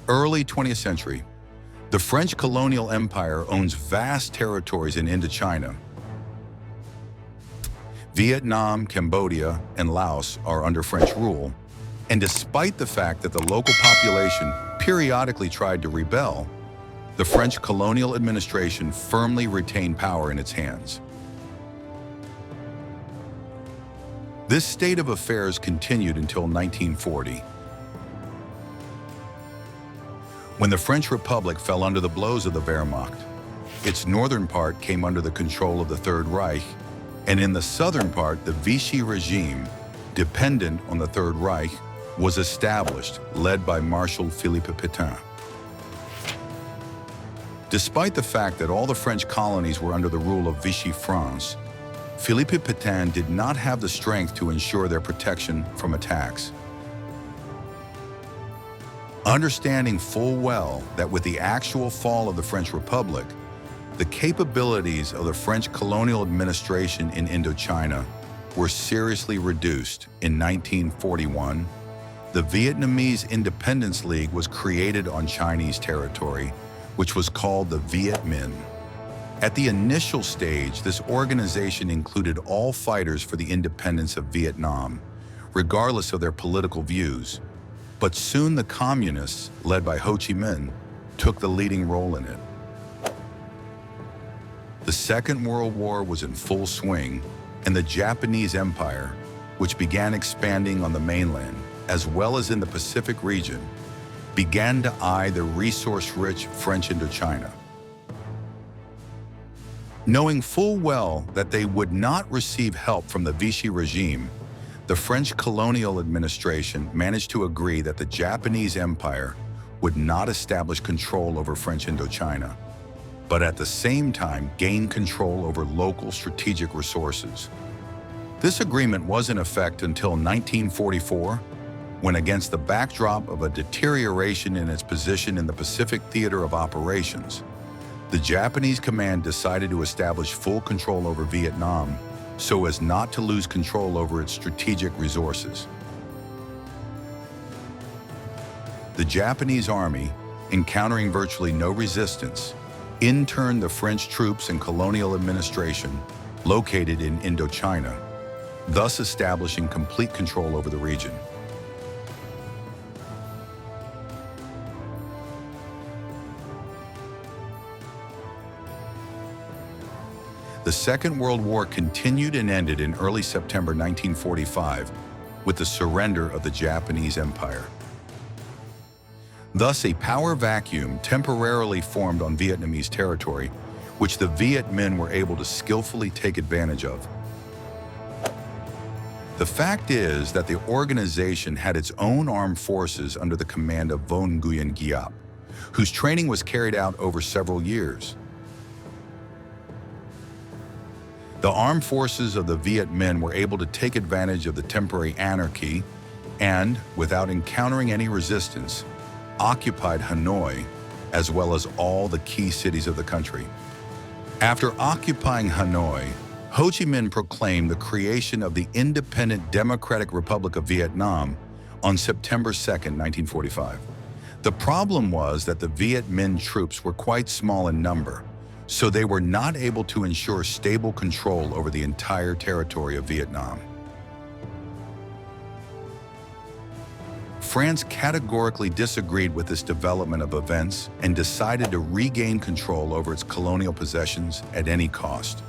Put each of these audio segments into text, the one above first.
Early 20th century, the French colonial empire owns vast territories in Indochina. Vietnam, Cambodia, and Laos are under French rule, and despite the fact that the local population periodically tried to rebel, the French colonial administration firmly retained power in its hands. This state of affairs continued until 1940. When the French Republic fell under the blows of the Wehrmacht, its northern part came under the control of the Third Reich, and in the southern part, the Vichy regime, dependent on the Third Reich, was established, led by Marshal Philippe Pétain. Despite the fact that all the French colonies were under the rule of Vichy France, Philippe Pétain did not have the strength to ensure their protection from attacks. Understanding full well that with the actual fall of the French Republic, the capabilities of the French colonial administration in Indochina were seriously reduced, in 1941, the Vietnamese Independence League was created on Chinese territory, which was called the Vietminh. At the initial stage, this organization included all fighters for the independence of Vietnam, regardless of their political views. But soon the communists, led by Ho Chi Minh, took the leading role in it. The Second World War was in full swing, and the Japanese Empire, which began expanding on the mainland, as well as in the Pacific region, began to eye the resource-rich French Indochina. Knowing full well that they would not receive help from the Vichy regime, the French colonial administration managed to agree that the Japanese Empire would not establish control over French Indochina, but at the same time gain control over local strategic resources. This agreement was in effect until 1944, when, against the backdrop of a deterioration in its position in the Pacific Theater of Operations, the Japanese command decided to establish full control over Vietnam so as not to lose control over its strategic resources. The Japanese army, encountering virtually no resistance, interned the French troops and colonial administration located in Indochina, thus establishing complete control over the region. The Second World War continued and ended in early September 1945 with the surrender of the Japanese Empire. Thus, a power vacuum temporarily formed on Vietnamese territory, which the Viet Minh were able to skillfully take advantage of. The fact is that the organization had its own armed forces under the command of Von Nguyen Giap, whose training was carried out over several years. The armed forces of the Viet Minh were able to take advantage of the temporary anarchy and, without encountering any resistance, occupied Hanoi, as well as all the key cities of the country. After occupying Hanoi, Ho Chi Minh proclaimed the creation of the Independent Democratic Republic of Vietnam on September 2, 1945. The problem was that the Viet Minh troops were quite small in number, so they were not able to ensure stable control over the entire territory of Vietnam. France categorically disagreed with this development of events and decided to regain control over its colonial possessions at any cost.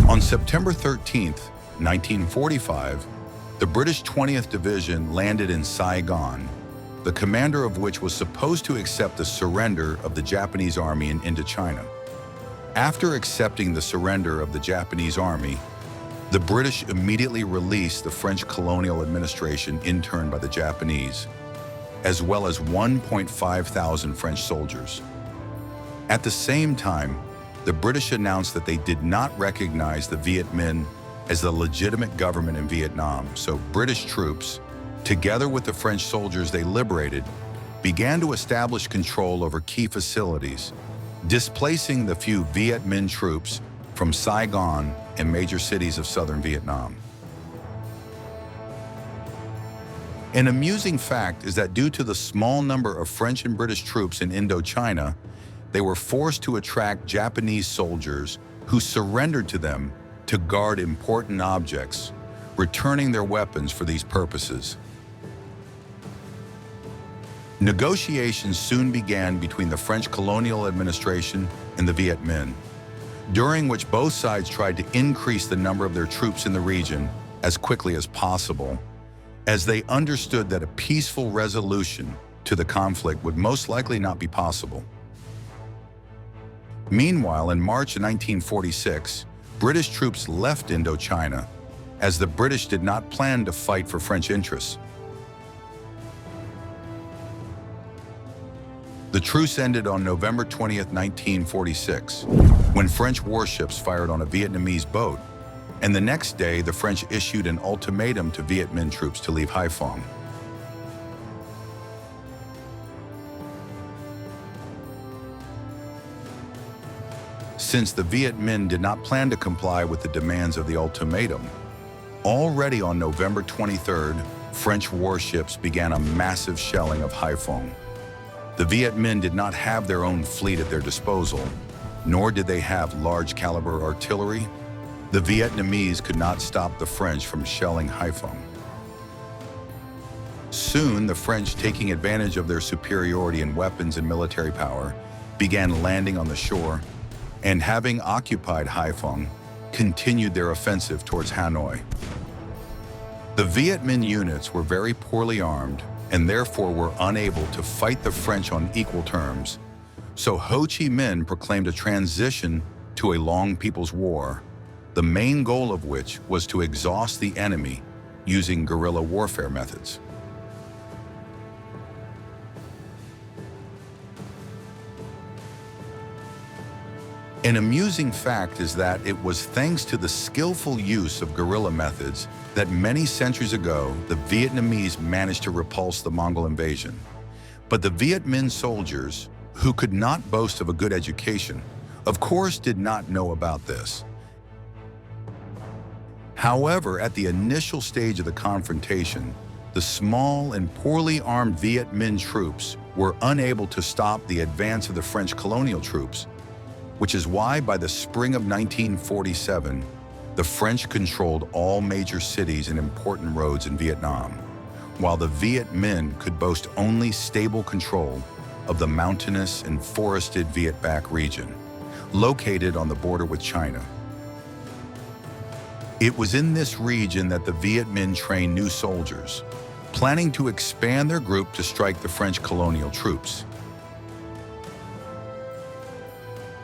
On September 13, 1945, the British 20th Division landed in Saigon, the commander of which was supposed to accept the surrender of the Japanese army in Indochina. After accepting the surrender of the Japanese army, the British immediately released the French colonial administration interned by the Japanese, as well as 1,500 French soldiers. At the same time, the British announced that they did not recognize the Viet Minh as the legitimate government in Vietnam, so British troops, together with the French soldiers they liberated, began to establish control over key facilities, displacing the few Viet Minh troops from Saigon and major cities of southern Vietnam. An amusing fact is that due to the small number of French and British troops in Indochina, they were forced to attract Japanese soldiers who surrendered to them to guard important objects, returning their weapons for these purposes. Negotiations soon began between the French colonial administration and the Vietminh, during which both sides tried to increase the number of their troops in the region as quickly as possible, as they understood that a peaceful resolution to the conflict would most likely not be possible. Meanwhile, in March of 1946, British troops left Indochina, as the British did not plan to fight for French interests. The truce ended on November 20th, 1946, when French warships fired on a Vietnamese boat, and the next day the French issued an ultimatum to Vietminh troops to leave Haiphong. Since the Vietminh did not plan to comply with the demands of the ultimatum, already on November 23rd, French warships began a massive shelling of Haiphong. The Vietminh did not have their own fleet at their disposal, nor did they have large-caliber artillery. The Vietnamese could not stop the French from shelling Haiphong. Soon, the French, taking advantage of their superiority in weapons and military power, began landing on the shore, and having occupied Haiphong, continued their offensive towards Hanoi. The Vietminh units were very poorly armed and therefore were unable to fight the French on equal terms, so Ho Chi Minh proclaimed a transition to a long People's War, the main goal of which was to exhaust the enemy using guerrilla warfare methods. An amusing fact is that it was thanks to the skillful use of guerrilla methods that many centuries ago the Vietnamese managed to repulse the Mongol invasion. But the Viet Minh soldiers, who could not boast of a good education, of course did not know about this. However, at the initial stage of the confrontation, the small and poorly armed Viet Minh troops were unable to stop the advance of the French colonial troops, which is why by the spring of 1947, the French controlled all major cities and important roads in Vietnam, while the Viet Minh could boast only stable control of the mountainous and forested Viet Bac region, located on the border with China. It was in this region that the Viet Minh trained new soldiers, planning to expand their group to strike the French colonial troops.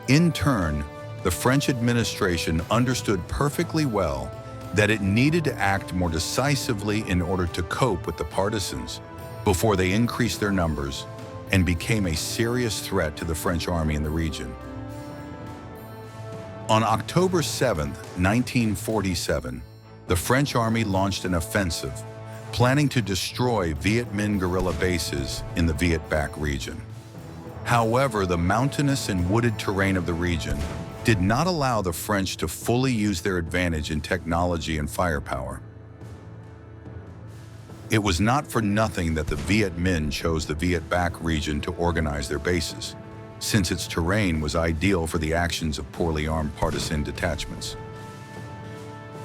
In turn, the French administration understood perfectly well that it needed to act more decisively in order to cope with the partisans before they increased their numbers and became a serious threat to the French army in the region. On October 7, 1947, the French army launched an offensive, planning to destroy Viet Minh guerrilla bases in the Viet Bac region. However, the mountainous and wooded terrain of the region did not allow the French to fully use their advantage in technology and firepower. It was not for nothing that the Viet Minh chose the Viet Bac region to organize their bases, since its terrain was ideal for the actions of poorly armed partisan detachments.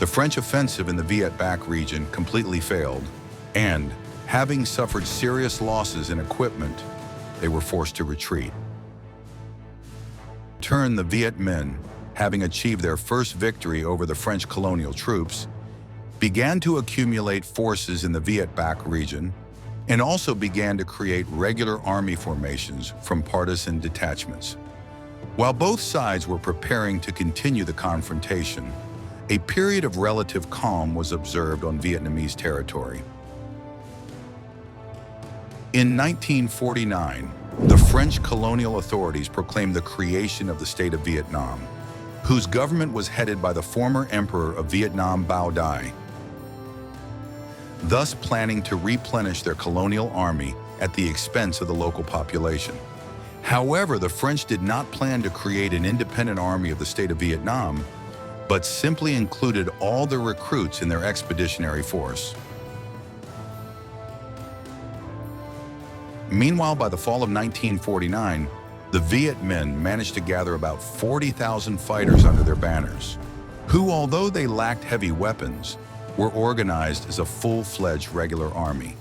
The French offensive in the Viet Bac region completely failed, and, having suffered serious losses in equipment, they were forced to retreat. In turn, the Viet Minh, having achieved their first victory over the French colonial troops, began to accumulate forces in the Viet Bac region and also began to create regular army formations from partisan detachments. While both sides were preparing to continue the confrontation, a period of relative calm was observed on Vietnamese territory. In 1949, the French colonial authorities proclaimed the creation of the State of Vietnam, whose government was headed by the former Emperor of Vietnam, Bao Dai, thus planning to replenish their colonial army at the expense of the local population. However, the French did not plan to create an independent army of the State of Vietnam, but simply included all their recruits in their expeditionary force. Meanwhile, by the fall of 1949, the Vietminh managed to gather about 40,000 fighters under their banners, who, although they lacked heavy weapons, were organized as a full-fledged regular army.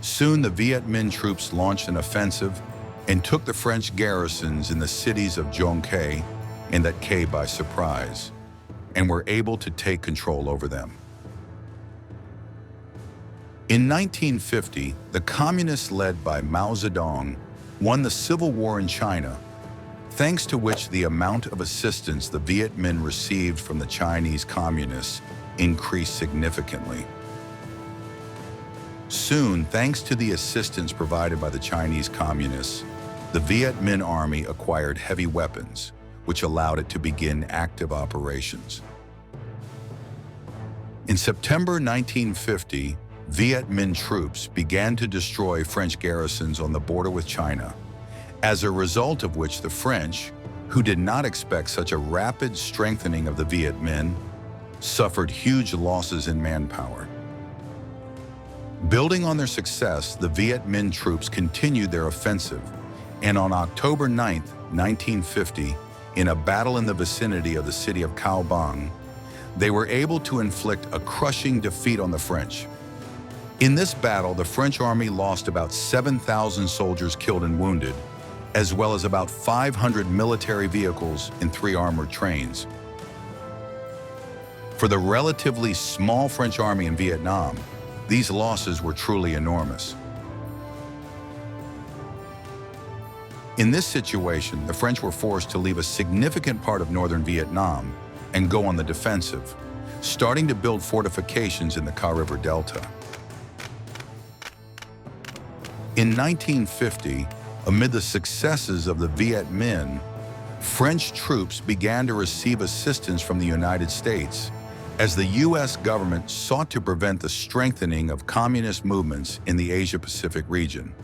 Soon, the Vietminh troops launched an offensive and took the French garrisons in the cities of Dien and That Cay by surprise, and were able to take control over them. In 1950, the communists led by Mao Zedong won the civil war in China, thanks to which the amount of assistance the Vietminh received from the Chinese communists increased significantly. Soon, thanks to the assistance provided by the Chinese communists, the Vietminh army acquired heavy weapons, which allowed it to begin active operations. In September 1950, Vietminh troops began to destroy French garrisons on the border with China, as a result of which the French, who did not expect such a rapid strengthening of the Vietminh, suffered huge losses in manpower. Building on their success, the Vietminh troops continued their offensive, and on October 9, 1950, in a battle in the vicinity of the city of Cao Bang, they were able to inflict a crushing defeat on the French. In this battle, the French army lost about 7,000 soldiers killed and wounded, as well as about 500 military vehicles and 3 armored trains. For the relatively small French army in Vietnam, these losses were truly enormous. In this situation, the French were forced to leave a significant part of northern Vietnam and go on the defensive, starting to build fortifications in the Ca River Delta. In 1950, amid the successes of the Vietminh, French troops began to receive assistance from the United States as the U.S. government sought to prevent the strengthening of communist movements in the Asia-Pacific region.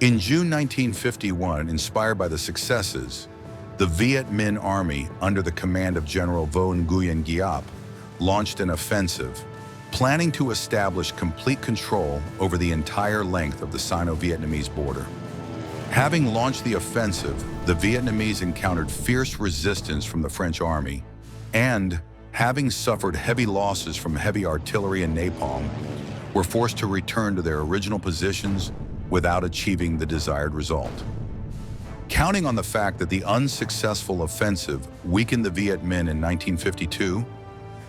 In June 1951, inspired by the successes, the Vietminh Army, under the command of General Vo Nguyen Giap, launched an offensive, planning to establish complete control over the entire length of the Sino-Vietnamese border. Having launched the offensive, the Vietnamese encountered fierce resistance from the French army, and, having suffered heavy losses from heavy artillery and napalm, were forced to return to their original positions without achieving the desired result. Counting on the fact that the unsuccessful offensive weakened the Vietminh in 1952,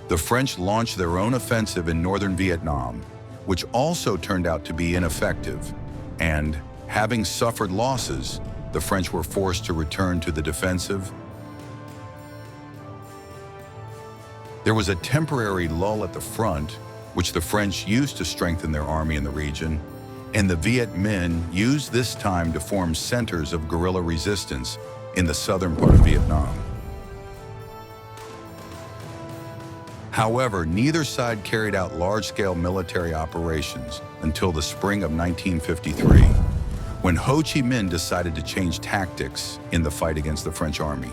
the French launched their own offensive in northern Vietnam, which also turned out to be ineffective, and, having suffered losses, the French were forced to return to the defensive. There was a temporary lull at the front, which the French used to strengthen their army in the region, and the Viet Minh used this time to form centers of guerrilla resistance in the southern part of Vietnam. However, neither side carried out large-scale military operations until the spring of 1953, when Ho Chi Minh decided to change tactics in the fight against the French army.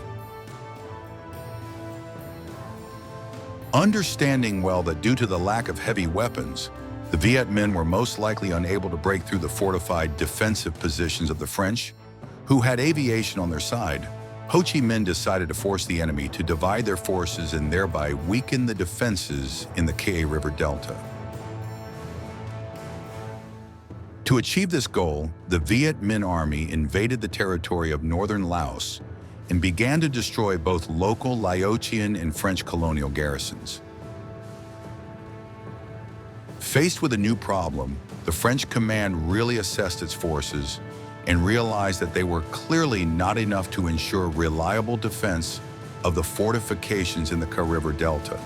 Understanding well that due to the lack of heavy weapons, the Viet Minh were most likely unable to break through the fortified defensive positions of the French, who had aviation on their side, Ho Chi Minh decided to force the enemy to divide their forces and thereby weaken the defenses in the Ca River Delta. To achieve this goal, the Viet Minh Army invaded the territory of northern Laos and began to destroy both local Laotian and French colonial garrisons. Faced with a new problem, the French command really assessed its forces and realized that they were clearly not enough to ensure reliable defense of the fortifications in the Ca River Delta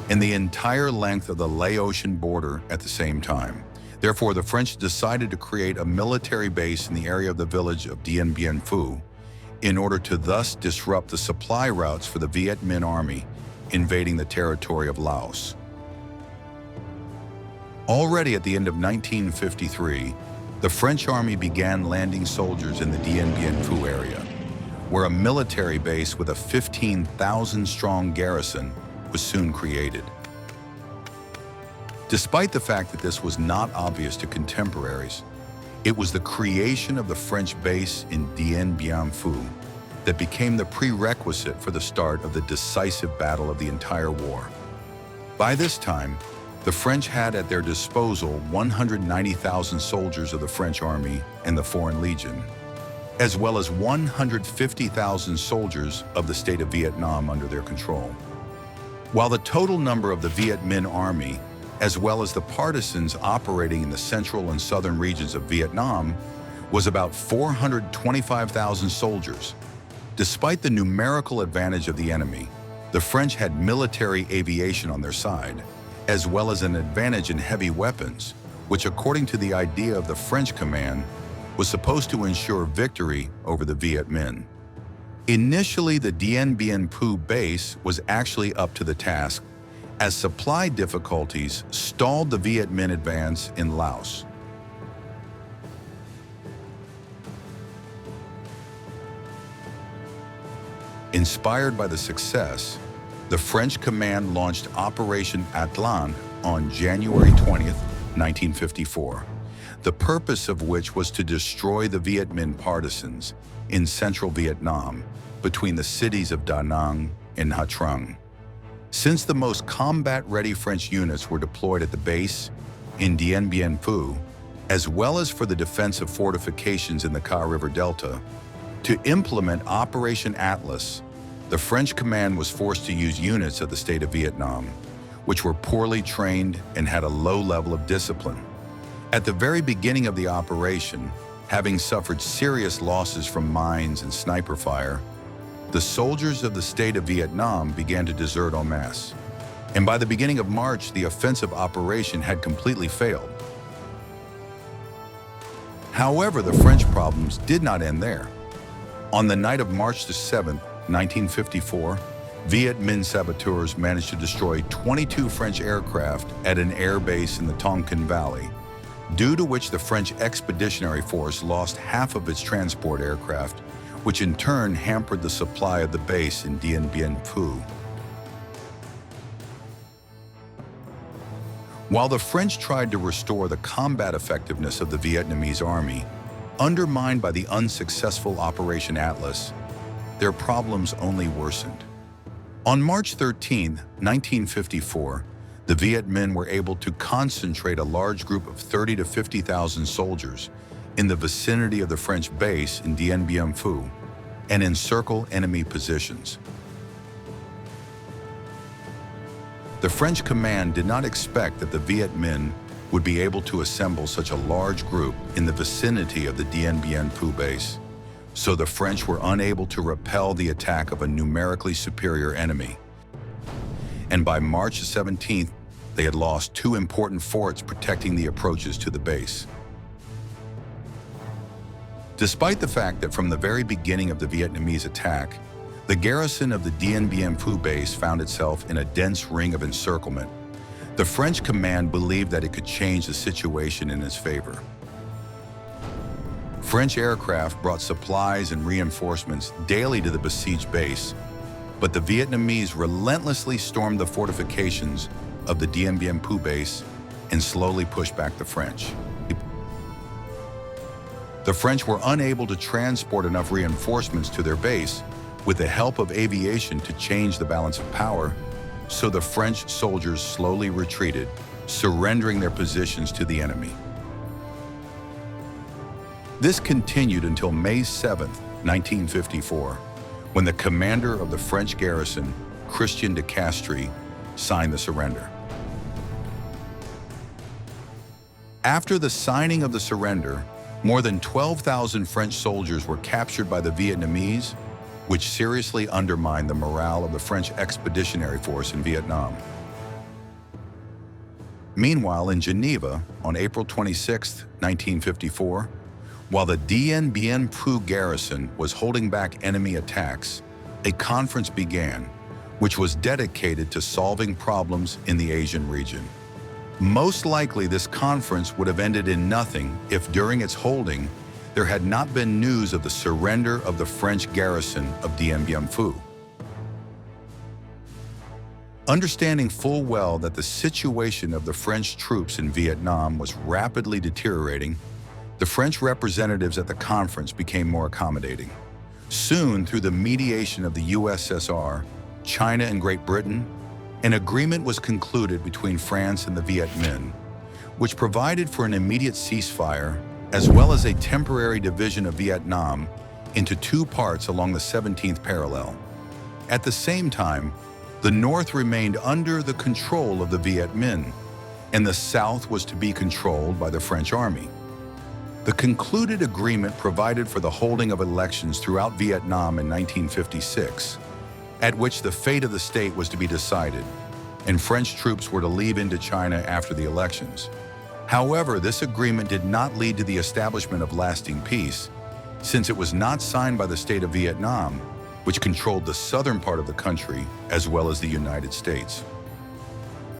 and the entire length of the Laotian border at the same time. Therefore, the French decided to create a military base in the area of the village of Dien Bien Phu in order to thus disrupt the supply routes for the Viet Minh Army invading the territory of Laos. Already at the end of 1953, the French army began landing soldiers in the Dien Bien Phu area, where a military base with a 15,000-strong garrison was soon created. Despite the fact that this was not obvious to contemporaries, it was the creation of the French base in Dien Bien Phu that became the prerequisite for the start of the decisive battle of the entire war. By this time, the French had at their disposal 190,000 soldiers of the French army and the Foreign Legion, as well as 150,000 soldiers of the state of Vietnam under their control. While the total number of the Vietminh army, as well as the partisans operating in the central and southern regions of Vietnam, was about 425,000 soldiers. Despite the numerical advantage of the enemy, the French had military aviation on their side, as well as an advantage in heavy weapons, which, according to the idea of the French command, was supposed to ensure victory over the Viet Minh. Initially, the Dien Bien Phu base was actually up to the task, as supply difficulties stalled the Viet Minh advance in Laos. Inspired by the success, the French command launched Operation Atlan on January 20th, 1954, the purpose of which was to destroy the Viet Minh partisans in central Vietnam between the cities of Da Nang and Nha Trang. Since the most combat-ready French units were deployed at the base in Dien Bien Phu, as well as for the defensive fortifications in the Ca River Delta, to implement Operation Atlas, the French command was forced to use units of the state of Vietnam, which were poorly trained and had a low level of discipline. At the very beginning of the operation, having suffered serious losses from mines and sniper fire, the soldiers of the state of Vietnam began to desert en masse. And by the beginning of March, the offensive operation had completely failed. However, the French problems did not end there. On the night of March the 7th, 1954, Viet Minh saboteurs managed to destroy 22 French aircraft at an air base in the Tonkin Valley, due to which the French Expeditionary Force lost half of its transport aircraft, which in turn hampered the supply of the base in Dien Bien Phu. While the French tried to restore the combat effectiveness of the Vietnamese army, undermined by the unsuccessful Operation Atlas, their problems only worsened. On March 13, 1954, the Viet Minh were able to concentrate a large group of 30,000 to 50,000 soldiers in the vicinity of the French base in Dien Bien Phu and encircle enemy positions. The French command did not expect that the Viet Minh would be able to assemble such a large group in the vicinity of the Dien Bien Phu base, so the French were unable to repel the attack of a numerically superior enemy. And by March 17th, they had lost two important forts protecting the approaches to the base. Despite the fact that from the very beginning of the Vietnamese attack, the garrison of the Dien Bien Phu base found itself in a dense ring of encirclement, the French command believed that it could change the situation in its favor. French aircraft brought supplies and reinforcements daily to the besieged base, but the Vietnamese relentlessly stormed the fortifications of the Dien Bien Phu base and slowly pushed back the French. The French were unable to transport enough reinforcements to their base with the help of aviation to change the balance of power, so the French soldiers slowly retreated, surrendering their positions to the enemy. This continued until May 7, 1954, when the commander of the French garrison, Christian de Castries, signed the surrender. After the signing of the surrender, more than 12,000 French soldiers were captured by the Vietnamese, which seriously undermined the morale of the French Expeditionary Force in Vietnam. Meanwhile, in Geneva, on April 26, 1954, while the Dien Bien Phu garrison was holding back enemy attacks, a conference began, which was dedicated to solving problems in the Asian region. Most likely, this conference would have ended in nothing if during its holding, there had not been news of the surrender of the French garrison of Dien Bien Phu. Understanding full well that the situation of the French troops in Vietnam was rapidly deteriorating, the French representatives at the conference became more accommodating. Soon, through the mediation of the USSR, China and Great Britain, an agreement was concluded between France and the Vietminh, which provided for an immediate ceasefire as well as a temporary division of Vietnam into two parts along the 17th parallel. At the same time, the North remained under the control of the Vietminh, and the South was to be controlled by the French army. The concluded agreement provided for the holding of elections throughout Vietnam in 1956, at which the fate of the state was to be decided, and French troops were to leave Indochina after the elections. However, this agreement did not lead to the establishment of lasting peace, since it was not signed by the state of Vietnam, which controlled the southern part of the country as well as the United States.